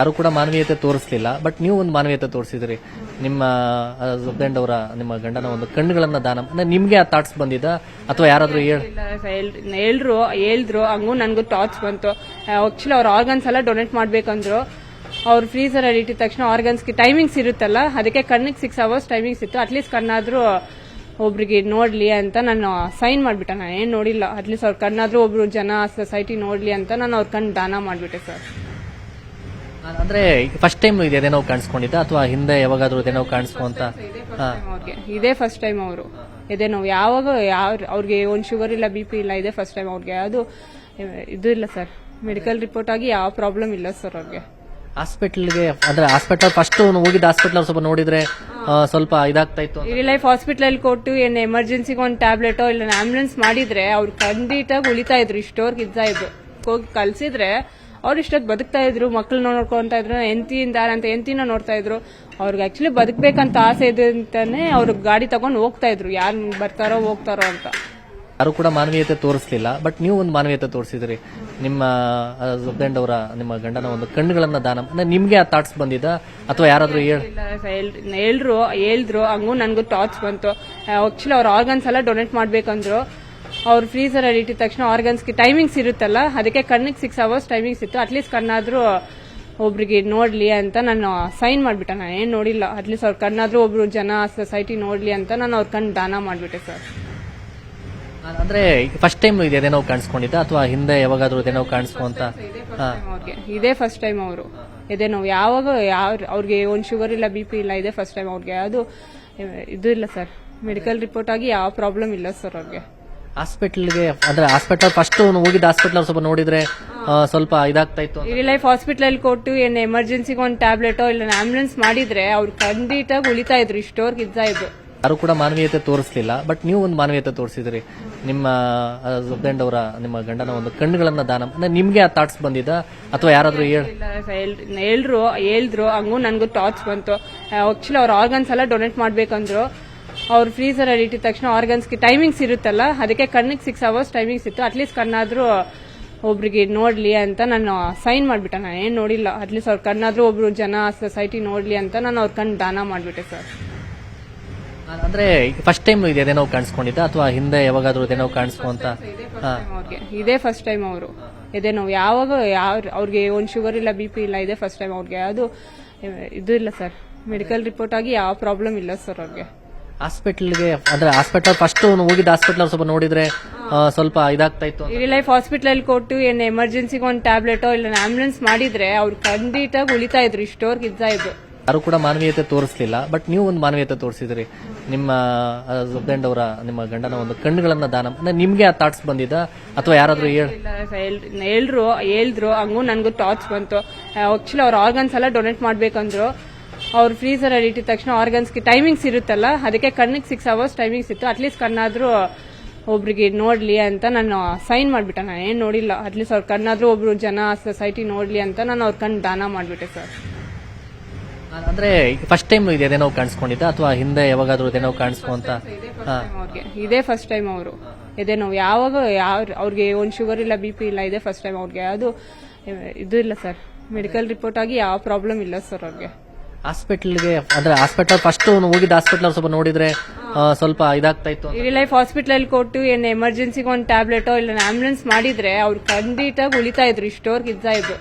ಯಾರು ಕೂಡ ಮಾನವೀಯತೆ ತೋರಿಸಲಿಲ್ಲ. ಬಟ್ ನೀವು ಒಂದು ಮಾನವೀಯತೆ ತೋರಿಸಿದ್ರಿ. ನಿಮ್ಮ ಹಸ್ಬೆಂಡ್ ಅವರ ನಿಮ್ಮ ಗಂಡನ ಒಂದು ಕಣ್ಣುಗಳನ್ನ ದಾನ ಅಂದ್ರೆ ನಿಮ್ಗೆ ಆ ಥಾಟ್ಸ್ ಬಂದಿದ್ದ ಅಥವಾ ಯಾರಾದ್ರೂ ಹೇಳಿದ್ರು ಹಂಗೂ ನನ್ಗೂ ಥಾಟ್ಸ್ ಬಂತು. ಆಕ್ಚುಲಿ ಅವ್ರ ಆರ್ಗನ್ಸ್ ಎಲ್ಲ ಡೊನೇಟ್ ಮಾಡ್ಬೇಕಂದ್ರು. ಅವ್ರು ಫ್ರೀಸರ್ ಅಲ್ಲಿ ಇಟ್ಟಿದ ತಕ್ಷಣ ಆರ್ಗನ್ಸ್ಗೆ ಟೈಮಿಂಗ್ಸ್ ಇರುತ್ತಲ್ಲ, ಅದಕ್ಕೆ ಕಣ್ಣಿಗೆ 6 hours ಟೈಮಿಂಗ್ಸ್ ಇತ್ತು. ಅಟ್ಲೀಸ್ಟ್ ಕಣ್ಣಾದ್ರೂ ಒಬ್ರಿಗೆ ನೋಡ್ಲಿ ಅಂತ ನಾನು ಸೈನ್ ಮಾಡ್ಬಿಟ್ಟೆ. ನಾನು ಏನ್ ನೋಡಿಲ್ಲ, ಅಟ್ಲೀಸ್ಟ್ ಅವ್ರ ಕಣ್ಣಾದ್ರೂ ಒಬ್ರು ಜನ ಸೊಸೈಟಿ ನೋಡ್ಲಿ ಅಂತ ನಾನು ಅವ್ರ ಕಣ್ಣು ದಾನ ಮಾಡ್ಬಿಟ್ಟೆ ಸರ್. ಅಂದ್ರೆ ಫಸ್ಟ್ ಟೈಮ್ ಇದೇನೋ ಕಾಣಿಸ್ಕೊಂಡಿದ್ದ ಅಥವಾ ಹಿಂದೆ ಯಾವಾಗಾದ್ರೂ ಇದೇನೋ ಕಾಣಿಸ್ಕೊಂತ? ಅವ್ರಿಗೆ ಇದೇ ಫಸ್ಟ್ ಟೈಮ್. ಅವರು ಇದೇ ನೋವು ಯಾವಾಗ ಅವ್ರಿಗೆ ಒಂದು ಶುಗರ್ ಇಲ್ಲ, BP ಇಲ್ಲ, ಇದೇ ಫಸ್ಟ್ ಟೈಮ್. ಅವ್ರಿಗೆ ಯಾವುದು ಇದು ಇಲ್ಲ ಸರ್, ಮೆಡಿಕಲ್ ರಿಪೋರ್ಟ್ ಆಗಿ ಯಾವ ಪ್ರಾಬ್ಲಮ್ ಇಲ್ಲ ಸರ್ ಅವ್ರಿಗೆ. ಹಾಸ್ಪಿಟಲ್ಗೆ ಅಂದ್ರೆ ಹಾಸ್ಪಿಟಲ್ ಫಸ್ಟ್ ಹೋಗಿದ್ದ ಹಾಸ್ಪಿಟಲ್ ಸ್ವಲ್ಪ ನೋಡಿದ್ರೆ ಸ್ವಲ್ಪ ಇದಾಗ್ತಾ ಇತ್ತು. ಇಡೀ ಲೈಫ್ ಹಾಸ್ಪಿಟಲ್ ಕೊಟ್ಟು ಏನ್ ಎಮರ್ಜೆನ್ಸಿಗೆ ಒಂದು ಟ್ಯಾಬ್ಲೆಟೋ ಇಲ್ಲ ಆಂಬುಲೆನ್ಸ್ ಮಾಡಿದ್ರೆ ಅವ್ರು ಖಂಡಿತ ಉಳಿತಾ ಇದ್ರು. ಇಷ್ಟೋರ್ಗೆ ಇದ್ದ ಇದ್ರು. ಹೋಗಿ ಕಲ್ಸಿದ್ರೆ ಅವ್ರು ಇಷ್ಟೊತ್ತು ಬದುಕ್ತಾ ಇದ್ರು, ಮಕ್ಳು ನೋಡ್ಕೊಂತ ಇದ್ರು, ಎಂತಿನ ನೋಡ್ತಾ ಇದ್ರು. ಅವ್ರಿಗೆ ಆಕ್ಚುಲಿ ಬದುಕ್ಬೇಕಂತ ಆಸೆ ಇದೆ ಅಂತಾನೆ ಅವ್ರು ಗಾಡಿ ತಗೊಂಡು ಹೋಗ್ತಾ ಇದ್ರು, ಯಾರು ಬರ್ತಾರೋ ಹೋಗ್ತಾರೋ ಅಂತ. ಯಾರು ಕೂಡ ಮಾನವೀಯತೆ ತೋರಿಸಲಿಲ್ಲ. ಬಟ್ ನೀವು ಒಂದು ಮಾನವೀಯತೆ ತೋರಿಸಿದ್ರಿ. ನಿಮ್ಮ ಹಸ್ಬೆಂಡ್ ಅವರ ನಿಮ್ಮ ಗಂಡನ ಒಂದು ಕಣ್ಣುಗಳನ್ನ ದಾನ ಅಂದ್ರೆ ನಿಮ್ಗೆ ಆ ಥಾಟ್ಸ್ ಬಂದಿದ್ದ ಅಥವಾ ಯಾರಾದ್ರೂ ಹೇಳಿದ್ರು ಹಂಗೂ ನನ್ಗೂ ಥಾಟ್ಸ್ ಬಂತು. ಆಕ್ಚುಲಿ ಅವ್ರ ಆರ್ಗನ್ಸ್ ಎಲ್ಲ ಡೊನೇಟ್ ಮಾಡ್ಬೇಕಂದ್ರು. ಅವ್ರು ಫ್ರೀಸರ್ ಅಲ್ಲಿ ಇಟ್ಟಿದ ತಕ್ಷಣ ಆರ್ಗನ್ಸ್ಗೆ ಟೈಮಿಂಗ್ಸ್ ಇರುತ್ತಲ್ಲ, ಅದಕ್ಕೆ ಕಣ್ಣಿಗೆ 6 hours ಟೈಮಿಂಗ್ಸ್ ಇತ್ತು. ಅಟ್ಲೀಸ್ಟ್ ಕಣ್ಣಾದ್ರೂ ಒಬ್ರಿಗೆ ನೋಡ್ಲಿ ಅಂತ ನಾನು ಸೈನ್ ಮಾಡ್ಬಿಟ್ಟೆ. ನಾನು ಏನ್ ನೋಡಿಲ್ಲ, ಅಟ್ಲೀಸ್ಟ್ ಅವ್ರ ಕಣ್ಣಾದ್ರೂ ಒಬ್ರು ಜನ ಸೊಸೈಟಿ ನೋಡ್ಲಿ ಅಂತ ನಾನು ಅವ್ರ ಕಣ್ಣು ದಾನ ಮಾಡ್ಬಿಟ್ಟೆ ಸರ್. ಅಂದ್ರೆ ಫಸ್ಟ್ ಟೈಮ್ ಇದೇನೋ ಕಾಣಿಸ್ಕೊಂಡಿದ್ದ ಅಥವಾ ಹಿಂದೆ ಯಾವಾಗಾದ್ರೂ ಇದೇನೋ ಕಾಣಿಸ್ಕೊಂತ? ಅವ್ರಿಗೆ ಇದೇ ಫಸ್ಟ್ ಟೈಮ್. ಅವರು ಇದೇ ನೋವು ಯಾವಾಗ ಅವ್ರಿಗೆ ಒಂದು ಶುಗರ್ ಇಲ್ಲ, BP ಇಲ್ಲ, ಇದೇ ಫಸ್ಟ್ ಟೈಮ್. ಅವ್ರಿಗೆ ಯಾವುದು ಇದು ಇಲ್ಲ ಸರ್, ಮೆಡಿಕಲ್ ರಿಪೋರ್ಟ್ ಆಗಿ ಯಾವ ಪ್ರಾಬ್ಲಮ್ ಇಲ್ಲ ಸರ್ ಅವ್ರಿಗೆ. ಹಾಸ್ಪಿಟಲ್ಗೆ ಅಂದ್ರೆ ಹಾಸ್ಪಿಟಲ್ ಫಸ್ಟ್ ಹೋಗಿದ್ದ ಹಾಸ್ಪಿಟಲ್ ಸ್ವಲ್ಪ ನೋಡಿದ್ರೆ ಸ್ವಲ್ಪ ಇದಾಗ್ತಾ ಇತ್ತು. ಇಡೀ ಲೈಫ್ ಹಾಸ್ಪಿಟಲ್ ಕೊಟ್ಟು ಏನ್ ಎಮರ್ಜೆನ್ಸಿಗೆ ಒಂದು ಟ್ಯಾಬ್ಲೆಟೋ ಇಲ್ಲ ಆಂಬುಲೆನ್ಸ್ ಮಾಡಿದ್ರೆ ಅವ್ರು ಖಂಡಿತ ಉಳಿತಾ ಇದ್ರು. ಇಷ್ಟೋರ್ಗೆ ಇದ್ದ ಇದ್ರು. ಯಾರು ಕೂಡ ಮಾನವೀಯತೆ ತೋರಿಸಲಿಲ್ಲ. ಬಟ್ ನೀವು ಒಂದು ಮಾನವೀಯತೆ ತೋರಿಸಿದ್ರಿ. ನಿಮ್ಮ ಹಸ್ಬೆಂಡ್ ಅವರ ನಿಮ್ಮ ಗಂಡನ ಒಂದು ಕಣ್ಣುಗಳನ್ನ ದಾನ ಅಂದ್ರೆ ನಿಮ್ಗೆ ಆ ಥಾಟ್ಸ್ ಬಂದಿದ್ದ ಅಥವಾ ಯಾರಾದ್ರೂ ಹೇಳಿದ್ರು ಹಂಗೂ ನನ್ಗೂ ಥಾಟ್ಸ್ ಬಂತು. ಆಕ್ಚುಲಿ ಅವ್ರ ಆರ್ಗನ್ಸ್ ಎಲ್ಲ ಡೊನೇಟ್ ಮಾಡ್ಬೇಕಂದ್ರು. ಅವ್ರು ಫ್ರೀಸರ್ ಅಲ್ಲಿ ಇಟ್ಟಿದ ತಕ್ಷಣ ಆರ್ಗನ್ಸ್ಗೆ ಟೈಮಿಂಗ್ಸ್ ಇರುತ್ತಲ್ಲ, ಅದಕ್ಕೆ ಕಣ್ಣಿಗೆ 6 hours ಟೈಮಿಂಗ್ಸ್ ಇತ್ತು. ಅಟ್ಲೀಸ್ಟ್ ಕಣ್ಣಾದ್ರೂ ಒಬ್ರಿಗೆ ನೋಡ್ಲಿ ಅಂತ ನಾನು ಸೈನ್ ಮಾಡ್ಬಿಟ್ಟೆ. ನಾನು ಏನ್ ನೋಡಿಲ್ಲ, ಅಟ್ಲೀಸ್ಟ್ ಅವ್ರ ಕಣ್ಣಾದ್ರೂ ಒಬ್ರು ಜನ ಸೊಸೈಟಿ ನೋಡ್ಲಿ ಅಂತ ನಾನು ಅವ್ರ ಕಣ್ಣು ದಾನ ಮಾಡ್ಬಿಟ್ಟೆ ಸರ್. ಅಂದ್ರೆ ಫಸ್ಟ್ ಟೈಮ್ ಇದೇನೋ ಕಾಣಿಸ್ಕೊಂಡಿದ್ದ ಅಥವಾ ಹಿಂದೆ ಯಾವಾಗಾದ್ರೂ ಇದೇನೋ ಕಾಣಿಸ್ಕೊಂತ? ಅವ್ರಿಗೆ ಇದೇ ಫಸ್ಟ್ ಟೈಮ್. ಅವರು ಇದೇ ನೋವು ಯಾವಾಗ ಅವ್ರಿಗೆ ಒಂದು ಶುಗರ್ ಇಲ್ಲ, BP ಇಲ್ಲ, ಇದೇ ಫಸ್ಟ್ ಟೈಮ್. ಅವ್ರಿಗೆ ಯಾವುದು ಇದು ಇಲ್ಲ ಸರ್, ಮೆಡಿಕಲ್ ರಿಪೋರ್ಟ್ ಆಗಿ ಯಾವ ಪ್ರಾಬ್ಲಮ್ ಇಲ್ಲ ಸರ್ ಅವ್ರಿಗೆ. ಹಾಸ್ಪಿಟಲ್ಗೆ ಅಂದ್ರೆ ಹಾಸ್ಪಿಟಲ್ ಫಸ್ಟ್ ಹೋಗಿದ್ದ ಹಾಸ್ಪಿಟಲ್ ಸ್ವಲ್ಪ ನೋಡಿದ್ರೆ ಸ್ವಲ್ಪ ಇದಾಗ್ತಾ ಇತ್ತು. ಇಡೀ ಲೈಫ್ ಹಾಸ್ಪಿಟಲ್ ಕೊಟ್ಟು ಏನ್ ಎಮರ್ಜೆನ್ಸಿಗೆ ಒಂದು ಟ್ಯಾಬ್ಲೆಟೋ ಇಲ್ಲ ಆಂಬುಲೆನ್ಸ್ ಮಾಡಿದ್ರೆ ಅವ್ರು ಖಂಡಿತ ಉಳಿತಾ ಇದ್ರು. ಇಷ್ಟೋರ್ಗೆ ಇದ್ದ ಇದ್ರು. ಯಾರು ಕೂಡ ಮಾನವೀಯತೆ ತೋರಿಸಲಿಲ್ಲ. ಬಟ್ ನೀವು ಒಂದು ಮಾನವೀಯತೆ ತೋರಿಸಿದ್ರಿ. ನಿಮ್ಮ ಹಸ್ಬೆಂಡ್ ಅವರ ನಿಮ್ಮ ಗಂಡನ ಒಂದು ಕಣ್ಣುಗಳನ್ನ ದಾನ ಅಂದ್ರೆ ನಿಮ್ಗೆ ಆ ಥಾಟ್ಸ್ ಬಂದಿದ್ದ ಅಥವಾ ಯಾರಾದ್ರೂ ಹೇಳಿದ್ರು ಹಂಗೂ ನನ್ಗೂ ಥಾಟ್ಸ್ ಬಂತು. ಆಕ್ಚುಲಿ ಅವ್ರ ಆರ್ಗನ್ಸ್ ಎಲ್ಲ ಡೊನೇಟ್ ಮಾಡ್ಬೇಕಂದ್ರು. ಅವ್ರು ಫ್ರೀಸರ್ ಅಲ್ಲಿ ಇಟ್ಟಿದ ತಕ್ಷಣ ಆರ್ಗನ್ಸ್ಗೆ ಟೈಮಿಂಗ್ಸ್ ಇರುತ್ತಲ್ಲ, ಅದಕ್ಕೆ ಕಣ್ಣಿಗೆ 6 hours ಟೈಮಿಂಗ್ಸ್ ಇತ್ತು. ಅಟ್ಲೀಸ್ಟ್ ಕಣ್ಣಾದ್ರೂ ಒಬ್ರಿಗೆ ನೋಡ್ಲಿ ಅಂತ ನಾನು ಸೈನ್ ಮಾಡ್ಬಿಟ್ಟೆ. ನಾನು ಏನ್ ನೋಡಿಲ್ಲ, ಅಟ್ಲೀಸ್ಟ್ ಅವ್ರ ಕಣ್ಣಾದ್ರೂ ಒಬ್ರು ಜನ ಸೊಸೈಟಿ ನೋಡ್ಲಿ ಅಂತ ನಾನು ಅವ್ರ ಕಣ್ಣು ದಾನ ಮಾಡ್ಬಿಟ್ಟೆ ಸರ್. ಅಂದ್ರೆ ಫಸ್ಟ್ ಟೈಮ್ ಇದೇನೋ ಕಾಣಿಸ್ಕೊಂಡಿದ್ದ ಅಥವಾ ಹಿಂದೆ ಯಾವಾಗಾದ್ರೂ ಇದೇನೋ ಕಾಣಿಸ್ಕೊಂತ? ಅವ್ರಿಗೆ ಇದೇ ಫಸ್ಟ್ ಟೈಮ್. ಅವರು ಇದೇ ನೋವು ಯಾವಾಗ ಅವ್ರಿಗೆ ಒಂದು ಶುಗರ್ ಇಲ್ಲ, BP ಇಲ್ಲ, ಇದೇ ಫಸ್ಟ್ ಟೈಮ್. ಅವ್ರಿಗೆ ಯಾವುದು ಇದು ಇಲ್ಲ ಸರ್, ಮೆಡಿಕಲ್ ರಿಪೋರ್ಟ್ ಆಗಿ ಯಾವ ಪ್ರಾಬ್ಲಮ್ ಇಲ್ಲ ಸರ್ ಅವ್ರಿಗೆ. ಹಾಸ್ಪಿಟಲ್ಗೆ ಅಂದ್ರೆ ಹಾಸ್ಪಿಟಲ್ ಫಸ್ಟ್ ಹೋಗಿದ್ದ ಹಾಸ್ಪಿಟಲ್ ಸ್ವಲ್ಪ ನೋಡಿದ್ರೆ ಸ್ವಲ್ಪ ಇದಾಗ್ತಾ ಇತ್ತು. ಇಡೀ ಲೈಫ್ ಹಾಸ್ಪಿಟಲ್ ಕೊಟ್ಟು ಏನ್ ಎಮರ್ಜೆನ್ಸಿಗೆ ಒಂದು ಟ್ಯಾಬ್ಲೆಟೋ ಇಲ್ಲ ಆಂಬುಲೆನ್ಸ್ ಮಾಡಿದ್ರೆ ಅವ್ರು ಖಂಡಿತ ಉಳಿತಾ ಇದ್ರು. ಇಷ್ಟೋರ್ಗೆ ಇದ್ದ ಇದ್ರು.